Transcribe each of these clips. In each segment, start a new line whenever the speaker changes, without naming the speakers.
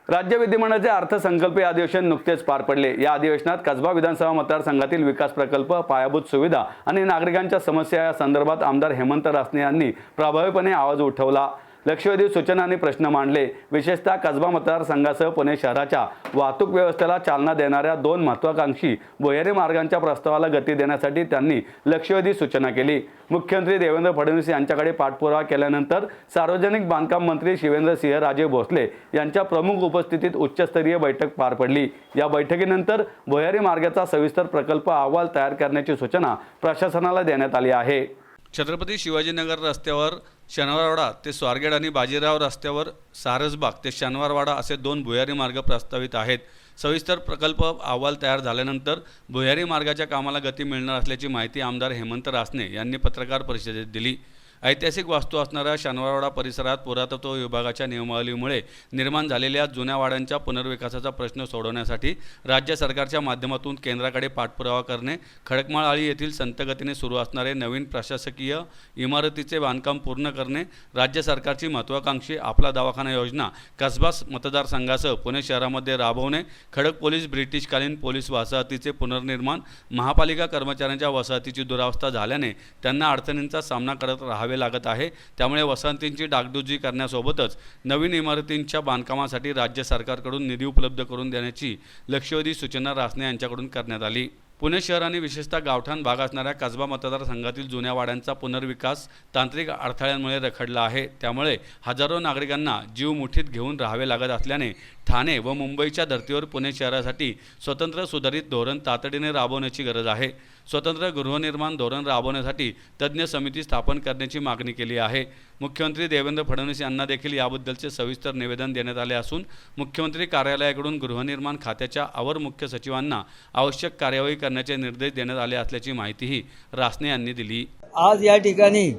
राज्य विधिमंडळाचे अर्थसंकल्पीय अधिवेशन नुकतेच पार पडले। या अधिवेशनात कसबा विधानसभा मतदारसंघातील विकास प्रकल्प, पायाभूत सुविधा आणि नागरिकांच्या समस्या या संदर्भात आमदार हेमंत रासने यांनी प्रभावीपणे आवाज उठवला। लक्षवेधी सूचना आणि प्रश्न मांडले। विशेषतः कसबा मतदारसंघासह पुणे शहराच्या वाहतूक व्यवस्थेला चालना देणाऱ्या दोन महत्त्वाकांक्षी भुयारी मार्गांच्या प्रस्तावाला गती देण्यासाठी त्यांनी लक्षवेधी सूचना केली। मुख्यमंत्री देवेंद्र फडणवीस यांच्याकडे पाठपुरावा केल्यानंतर सार्वजनिक बांधकाम मंत्री शिवेंद्रसिंहराजे भोसले यांच्या प्रमुख उपस्थितीत उच्चस्तरीय बैठक पार पडली। या बैठकीनंतर भुयारी मार्गाचा सविस्तर प्रकल्प अहवाल तयार करण्याची सूचना प्रशासनाला देण्यात आली आहे।
छत्रपती शिवाजीनगर रस्त्यावर शनिवारवाडा ते स्वारगेट आणि बाजीराव रस्त्यावर सारसबाग ते शनिवारवाडा असे दोन भुयारी मार्ग प्रस्तावित आहेत। सविस्तर प्रकल्प अहवाल तयार झाल्यानंतर भुयारी मार्गाच्या कामाला गती मिळणार असल्याची माहिती आमदार हेमंत रासने यांनी पत्रकार परिषदेत दिली। ऐतिहासिक वास्तू असणाऱ्या शनिवारवाडा परिसरात पुरातत्व विभागाच्या नियमावलीमुळे निर्माण झालेल्या जुन्या वाड्यांच्या पुनर्विकासाचा प्रश्न सोडवण्यासाठी राज्य सरकारच्या माध्यमातून केंद्राकडे पाठपुरावा करणे, खडकमाळआळी येथील संतगतीने सुरू असणारे नवीन प्रशासकीय इमारतीचे बांधकाम पूर्ण करणे, राज्य सरकारची महत्त्वाकांक्षी आपला दवाखाना योजना कसबा मतदारसंघासह पुणे शहरामध्ये राबवणे, खडक पोलीस ब्रिटिशकालीन पोलीस वसाहतीचे पुनर्निर्माण, महापालिका कर्मचाऱ्यांच्या वसाहतीची दुरावस्था झाल्याने त्यांना अडचणींचा सामना करत राहावे लागत आहे। त्यामुळे वसाहतींची डागडुजी करण्यासोबतच नवीन इमारतींच्या बांधकामासाठी राज्य सरकारकडून निधी उपलब्ध करून देण्याची लक्षवेधी सूचना रासने यांच्याकडून करण्यात आली। पुणे शहर आणि विशेषतः गावठाण भाग असणाऱ्या कसबा मतदारसंघातील जुन्या वाड्यांचा पुनर्विकास तांत्रिक अडथळ्यांमुळे रखडला आहे। त्यामुळे हजारो नागरिकांना जीव मुठीत घेऊन राहावे लागत असल्याने ठाणे व मुंबईच्या धर्तीवर पुणे शहरासाठी स्वतंत्र सुधारित धोरण तातडीने राबवण्याची गरज आहे। स्वतंत्र गृहनिर्माण धोरण राबवण्यासाठी तज्ज्ञ समिती स्थापन करण्याची मागणी केली आहे। मुख्यमंत्री देवेंद्र फडणवीस यांना देखील याबद्दलचे सविस्तर निवेदन देण्यात आले असून मुख्यमंत्री कार्यालयाकडून गृहनिर्माण खात्याच्या अवर मुख्य सचिवांना आवश्यक कार्यवाही करण्याचे निर्देश देण्यात आले असल्याची माहितीही रासने यांनी दिली।
आज या ठिकाणी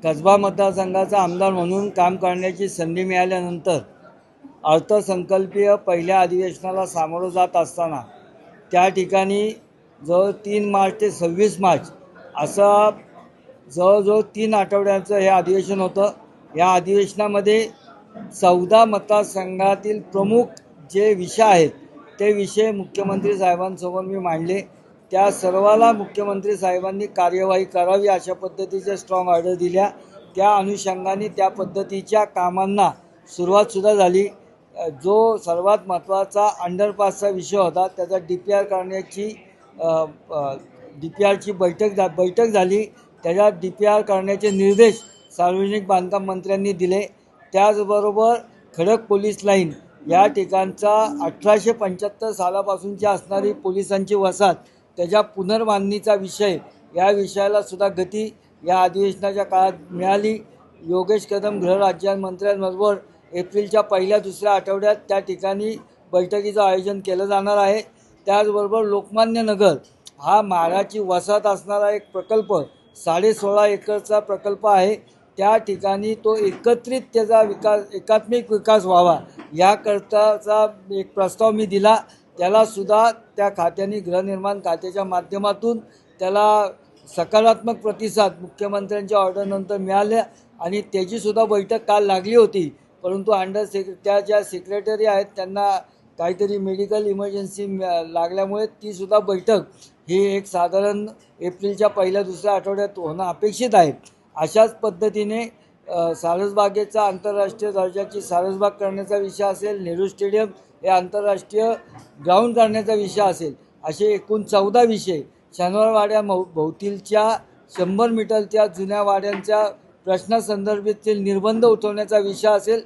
कसबा मतदारसंघाचा आमदार म्हणून काम करण्याची संधी मिळाल्यानंतर अर्थसंकल्पीय पहिल्या अधिवेशनाला सामोरं जात असताना त्या ठिकाणी जवळ 3 मार्च ते 26 मार्च असा जवळजवळ 3 आठवड्यांचं हे अधिवेशन होतं। या अधिवेशनामध्ये 14 मतदारसंघातील प्रमुख जे विषय आहेत ते विषय मुख्यमंत्री साहेबांसमोर मी मांडले। त्या सर्वाला मुख्यमंत्री साहेबांनी कार्यवाही करावी अशा पद्धतीच्या स्ट्रॉंग ऑर्डर दिल्या। त्या अनुषंगाने त्या पद्धतीच्या कामांना सुरुवातसुद्धा झाली। जो सर्वात महत्त्वाचा अंडरपासचा विषय होता त्याचा DPR करण्याची DPRची बैठक झाली। त्याच्या DPR करण्याचे निर्देश सार्वजनिक बांधकाम मंत्र्यांनी दिले। त्याचबरोबर खडक पोलीस लाईन या ठिकाणचा 1875 सालापासूनची असणारी पोलिसांची वसाहत त्याच्या पुनर्बांधणीचा विषय या विषयाला सुद्धा गती या अधिवेशनाच्या काळात मिळाली। योगेश कदम गृहराज्यमंत्र्यांबरोबर एप्रिलच्या पहिल्या दुसऱ्या आठवड्यात त्या ठिकाणी बैठकीचं आयोजन केलं जाणार आहे। त्याचबरोबर लोकमान्य नगर हा महाराची वसाहत असणारा एक प्रकल्प 16.5 एकरचा प्रकल्प आहे। त्या ठिकाणी तो एकत्रित त्याचा एकात्मिक विकास व्हावा याकरताचा एक प्रस्ताव मी दिला। त्यालासुद्धा त्या खात्याने गृहनिर्माण खात्याच्या माध्यमातून त्याला सकारात्मक प्रतिसाद मुख्यमंत्र्यांच्या ऑर्डरनंतर मिळाल्या आणि त्याचीसुद्धा बैठक काल लागली होती। परंतु त्या ज्या सेक्रेटरी आहेत त्यांना काहीतरी मेडिकल इमर्जन्सी लागल्यामुळे तीसुद्धा बैठक ही एक साधारण एप्रिलच्या पहिल्या दुसऱ्या आठवड्यात होणं अपेक्षित आहे। अशाच पद्धतीने सारसबागेचा आंतरराष्ट्रीय दर्जाची सारसबाग करण्याचा विषय असेल, नेहरू स्टेडियम हे आंतरराष्ट्रीय ग्राउंड करण्याचा विषय असेल, असे एकूण 14 विषय शनिवारवाड्या भोवतीलच्या 100 मीटरच्या जुन्या वाड्यांच्या प्रश्नासंदर्भातील निर्बंध उठवण्याचा विषय असेल,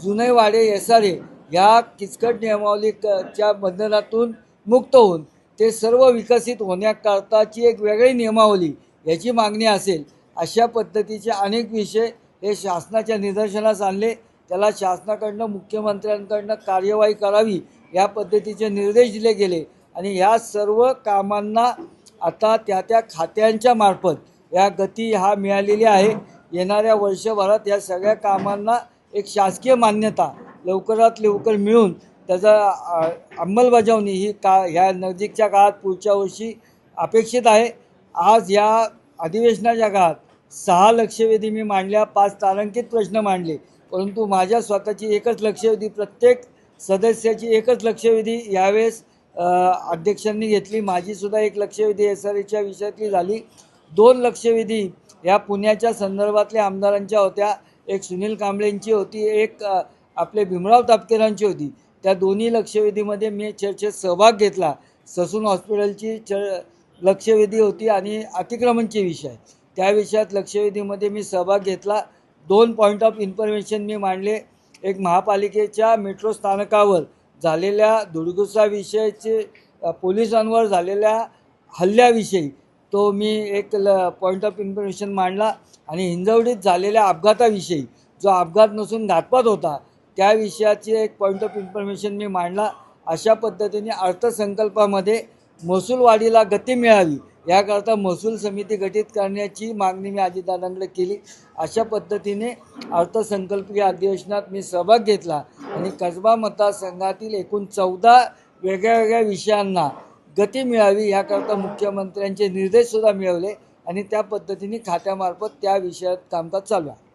जुने वाडे SRA या किचकट नियमावलीच्या बंधनातून मुक्त होऊन ते सर्व विकसित होण्याकरताची एक वेगळी नियमावली याची मागणी असेल, अशा पद्धतीचे अनेक विषय हे शासनाच्या निदर्शनास आणले। त्याला शासनाकडनं मुख्यमंत्र्यांकडनं कार्यवाही करावी या पद्धतीचे निर्देश दिले गेले आणि ह्या सर्व कामांना आता त्या खात्यांच्या मार्फत या गती मिळालेली आहे। येणाऱ्या वर्षभरात या सगळ्या कामांना एक शासकीय मान्यता लवकरात लवकर मिळून त्याचा अंमलबजावणी ही ह्या नजीकच्या काळात पुढच्या वर्षी अपेक्षित आहे। आज या अधिवेशनाच्या काळात 6 लक्षवेधी मी मांडल्या, 5 तारांकित प्रश्न मांडले, परंतु माझ्या स्वतःची एकच लक्षवेधी प्रत्येक सदस्याची एकच लक्षवेधी यावेळेस अध्यक्षांनी घेतली. माझीसुद्धा एक लक्षवेधी SRAच्या विषयातली झाली. 2 लक्षवेधी या पुण्याच्या संदर्भातल्या आमदारांच्या होत्या. एक सुनील कांबळेंची होती, एक आपले भीमराव तापकेरांची होती. त्या दोन्ही लक्षवेधीमध्ये मी चर्चेत सहभाग घेतला. ससून हॉस्पिटलची लक्षवेधी होती आणि अतिक्रमणचे विषय, त्या विषयात लक्षवेधीमध्ये मी सहभाग घेतला. 2 पॉईंट ऑफ इन्फॉर्मेशन मी मांडले. एक महापालिकेच्या मेट्रो स्थानकावर झालेल्या धुडगुसाविषयीचे पोलिसांवर झालेल्या हल्ल्याविषयी तो मी एक पॉईंट ऑफ इन्फॉर्मेशन मांडला आणि हिंजवडीत झालेल्या अपघाताविषयी, जो अपघात नसून घातपात होता, त्या विषयाचे एक पॉईंट ऑफ इन्फॉर्मेशन मी मांडला. अशा पद्धतीने अर्थसंकल्पामध्ये महसूल वाढीला गती मिळावी याकरता महसूल समिती गठीत करण्याची मागणी मी अजितदादांकडे केली. अशा पद्धतीने अर्थसंकल्पीय अधिवेशनात मी सहभाग घेतला आणि कसबा मतदारसंघातील एकूण 14 वेगळ्या विषयांना गती मिळावी याकरता मुख्यमंत्र्यांचे निर्देशसुद्धा मिळवले आणि त्या पद्धतीने खात्यामार्फत त्या विषयात कामकाज चालू आहे.